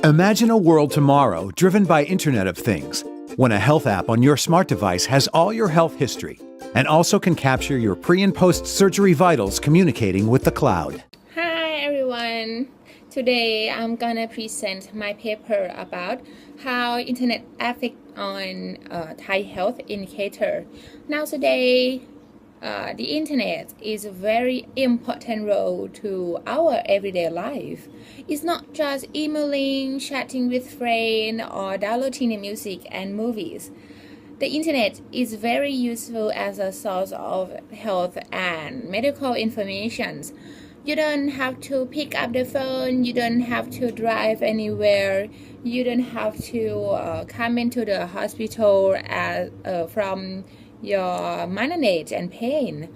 Imagine a world tomorrow driven by Internet of Things, when a health app on your smart device has all your health history and also can capture your pre- and post-surgery vitals communicating with the cloud. Hi everyone. Today I'm gonna present my paper about how internet affect on Thai health indicator. Now today, the internet is a very important role to our everyday life. It's not just emailing, chatting with friends, or downloading music and movies. The internet is very useful as a source of health and medical information. You don't have to pick up the phone, you don't have to drive anywhere, you don't have to come into the hospital from your minor ache and pain.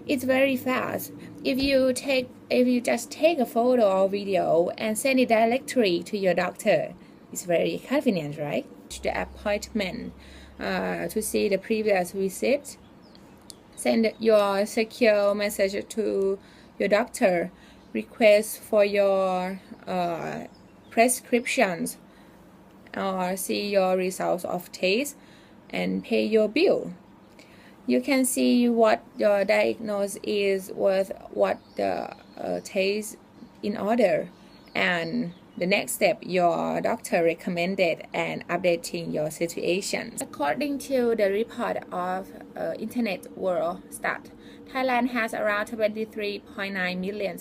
It's very fast. If you just take a photo or video and send it directly to your doctor, it's very convenient, right? To the appointment, to see the previous visit, send your secure message to your doctor, request for your prescriptions, or see your results of tests and pay your bill. You can see what your diagnosis is with what the test in order, and the next step your doctor recommended and updating your situation. According to the report of Internet World Stat, Thailand has around 23.9 million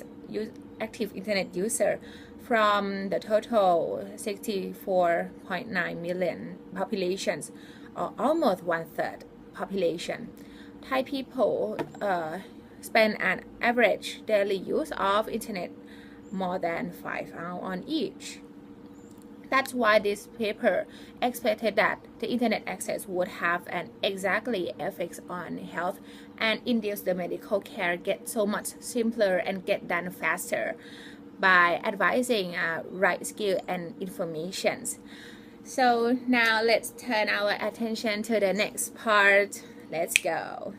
active internet users from the total 64.9 million populations, or almost one-third population. Thai people spend an average daily use of internet more than 5 hours on each. That's why this paper expected that the internet access would have an exactly effect on health and induce the medical care get so much simpler and get done faster by advising right skill and information. So now let's turn our attention to the next part. Let's go.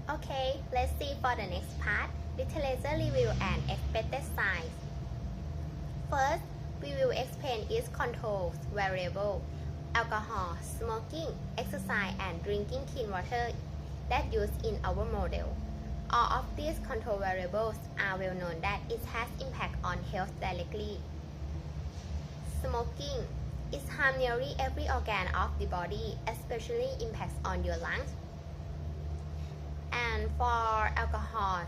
Okay, let's see for the next part, literature review and expected signs. First, we will explain its controls variable, alcohol, smoking, exercise and drinking clean water that used in our model. All of these control variables are well known that it has impact on health directly. Smoking is harm nearly every organ of the body, especially impacts on your lungs. And for alcohol,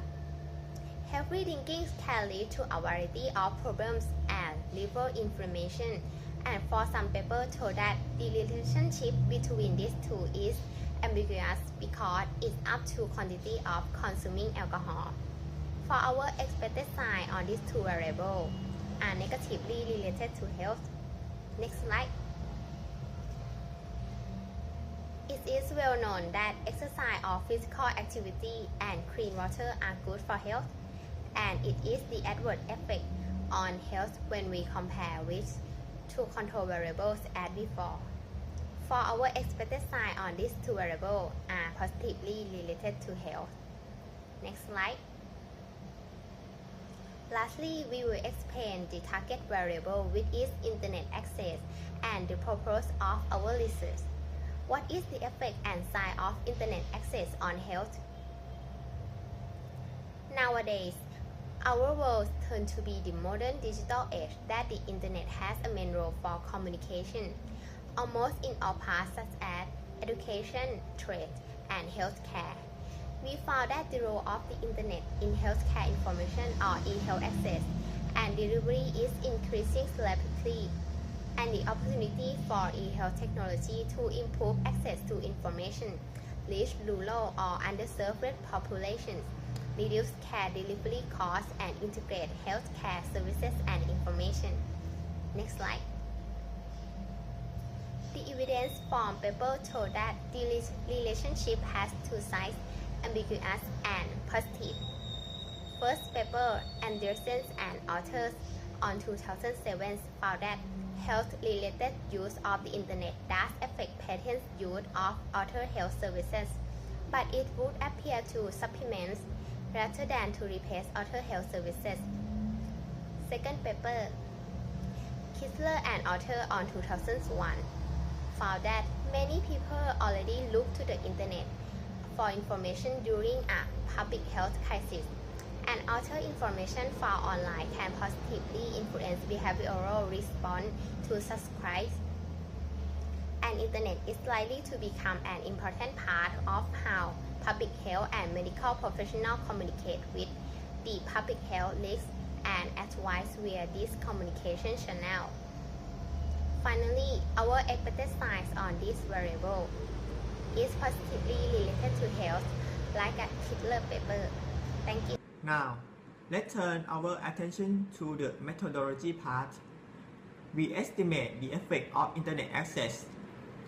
heavy drinking can lead to a variety of problems and liver inflammation. And for some papers show that the relationship between these two is ambiguous because it's up to quantity of consuming alcohol. For our expected sign on these two variables are negatively related to health. Next slide. It is well known that exercise or physical activity and clean water are good for health, and it is the adverse effect on health when we compare with two control variables as before. For our expected sign on these two variables are positively related to health. Next slide. Lastly, we will explain the target variable, which is internet access, and the purpose of our research. What is the effect and sign of internet access on health? Nowadays, our world turns to be the modern digital age that the internet has a main role for communication, almost in all parts such as education, trade, and healthcare. We found that the role of the internet in healthcare information or e-health access and delivery is increasing rapidly, and the opportunity for e-health technology to improve access to information, reach rural or underserved populations, reduce care delivery costs, and integrate healthcare services and information. Next slide. The evidence from paper show that the relationship has two sides, ambiguous and positive. First paper, Anderson and authors on 2007 found that health-related use of the internet does affect patients' use of other health services, but it would appear to supplement rather than to replace other health services. Second paper, Hitler, an author on 2001, found that many people already look to the internet for information during a public health crisis. And author information found online can positively influence behavioral response to such crises. And internet is likely to become an important part of how public health and medical professionals communicate with the public health risks and advice via this communication channel. Finally, our expertise on this variable is positively related to health, like a Hitler paper. Thank you. Now, let's turn our attention to the methodology part. We estimate the effect of internet access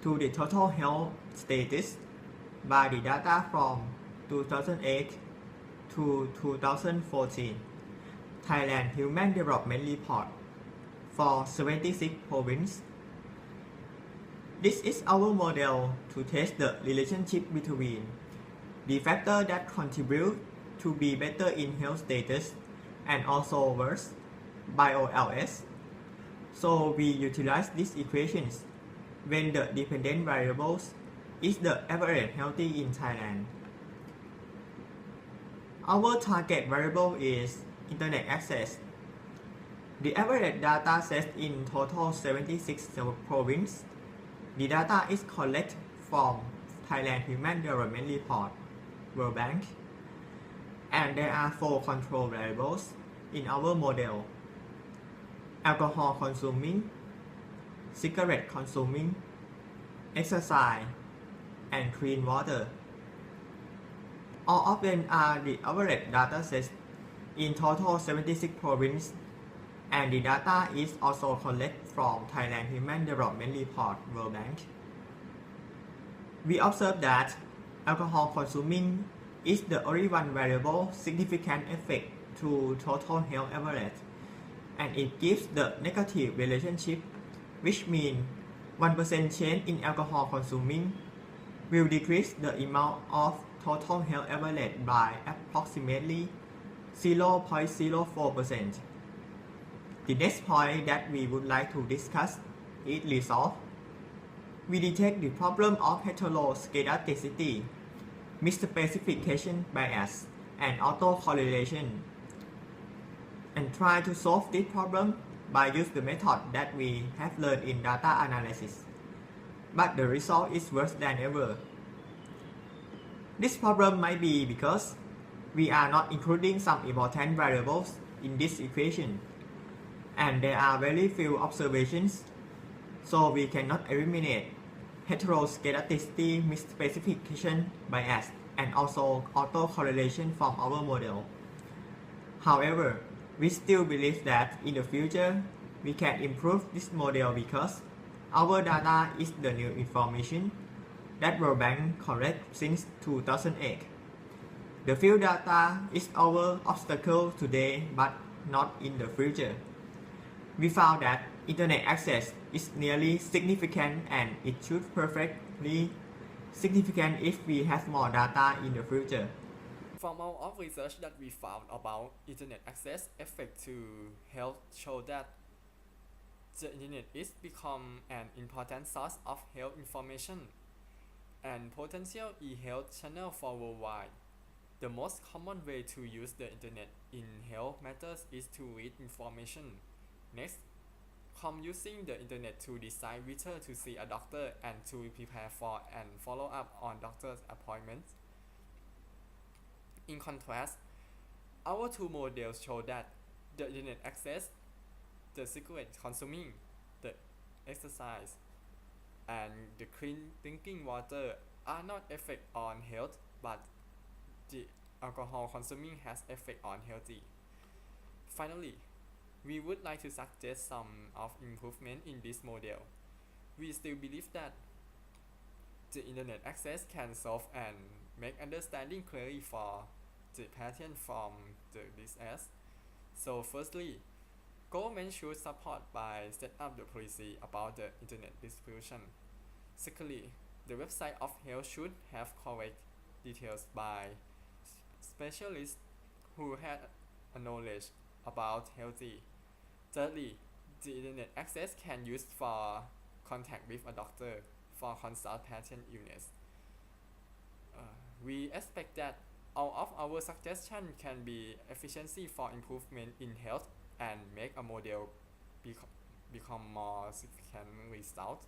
to the total health status by the data from 2008 to 2014 Thailand Human Development Report for 76 provinces. This is our model to test the relationship between the factors that contribute to be better in health status and also worse by OLS. So we utilize these equations when the dependent variables is the average healthy in Thailand. Our target variable is internet access. The average data set in total 76 provinces. The data is collected from Thailand Human Development Report, World Bank, and there are 4 control variables in our model: alcohol consuming, cigarette consuming, exercise, and clean water. All of them are the average data sets in total 76 provinces, and the data is also collected from Thailand Human Development Report, World Bank. We observe that alcohol consuming is the only one variable significant effect to total health average, and it gives the negative relationship, which means 1% change in alcohol consuming will decrease the amount of total health average by approximately 0.04%. The next point that we would like to discuss is resolve. We detect the problem of heteroscedasticity, misspecification bias, and autocorrelation, and try to solve this problem by using the method that we have learned in data analysis. But the result is worse than ever. This problem might be because we are not including some important variables in this equation, and there are very few observations, so we cannot eliminate heteroscedasticity, misspecification bias, and also autocorrelation from our model. However, we still believe that in the future we can improve this model because our data is the new information that World Bank collect since 2008. The field data is our obstacle today, but not in the future. We found that internet access is nearly significant, and it should perfectly significant if we have more data in the future. From all of research that we found about internet access effect to health show that the internet is become an important source of health information and potential e-health channel for worldwide. The most common way to use the internet in health matters is to read information. Next, come using the internet to decide whether to see a doctor and to prepare for and follow up on doctor's appointments. In contrast, our two models show that the internet access, the cigarette consuming, the exercise, and the clean drinking water are not effect on health, but the alcohol consuming has effect on healthy. Finally, we would like to suggest some of improvement in this model. We still believe that the internet access can solve and make understanding clearly for the patient from the disease. So firstly, government should support by set up the policy about the internet distribution. Secondly, the website of health should have correct details by specialists who had a knowledge about healthy. Thirdly, the internet access can use for contact with a doctor for consult patient illness. We expect that all of our suggestions can be efficiency for improvement in health and make a model become more significant result.